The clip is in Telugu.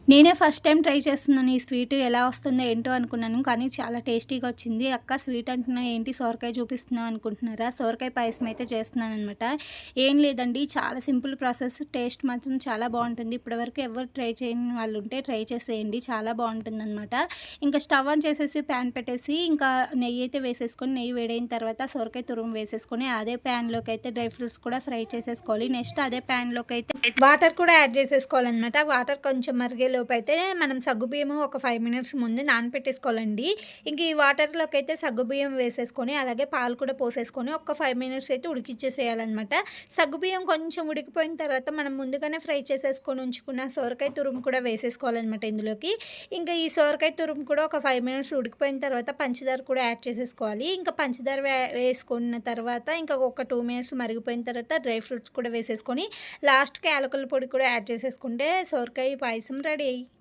నేనే ఫస్ట్ టైమ్ ట్రై చేస్తున్నాను. ఈ స్వీట్ ఎలా వస్తుందో ఏంటో అనుకున్నాను. కానీ చాలా టేస్టీగా వచ్చింది. "అక్క స్వీట్ అంటున్నావు ఏంటి సొరకాయ చూపిస్తున్నావు అనుకుంటున్నారా?" సొరకాయ పాయసం అయితే చేస్తున్నాననమాట. ఏం లేదండి, చాలా సింపుల్ ప్రాసెస్. టేస్ట్ మాత్రం చాలా బావుంటుంది. ఇప్పటివరకు ఎవరు ట్రై చేయని వాళ్ళుంటే ట్రై చేసేయండి. చాలా బావుంటుందనమాట. ఇంకా స్టవ్ ఆన్ చేసేసి ప్యాన్ పెట్టేసి ఇంకా నెయ్యి అయితే వేసేసుకొని, నెయ్యి వేడైన తర్వాత సొరకాయ తురుము వేసేసుకొని, అదే ప్యాన్‌లోకైతే డ్రై ఫ్రూట్స్ కూడా ఫ్రై చేసేసుకోవాలి. నెక్స్ట్ అదే ప్యాన్‌లోకైతే వాటర్ కూడా యాడ్ చేసేసుకోవాలనమాట. వాటర్ కొంచెం మరిగేలోపైతే మనం సగ్గుబియ్యము ఒక 5 మినిట్స్ ముందే నానపెట్టేసుకోవాలండి. ఇంక ఈ వాటర్‌లోకైతే సగ్గుబియ్యం వేసేసుకొని, అలాగే పాలు కూడా పోసేసుకొని ఒక 5 మినిట్స్ అయితే ఉడికిచ్చేసేయాలనమాట. సగ్గుబియ్యం కొంచెం ఉడికిపోయిన తర్వాత మనం ముందుగానే ఫ్రై చేసేసుకొని ఉంచుకున్న సొరకాయ తురుము కూడా వేసేసుకోవాలనమాట ఇందులోకి. ఇంకా ఈ సొరకాయ తురుము కూడా ఒక 5 మినిట్స్ ఉడికిపోయిన తర్వాత పంచదార కూడా యాడ్ చేసేసుకోవాలి. ఇంకా పంచదార వేసుకున్న తర్వాత ఇంకా ఒక 2 మినిట్స్ మరిగిపోయిన తర్వాత డ్రై ఫ్రూట్స్ కూడా వేసేసుకొని లాస్ట్‌కి యాలకుల పొడి కూడా యాడ్ చేసేసుకుంటే సొరకాయ పాయసం రెడీ.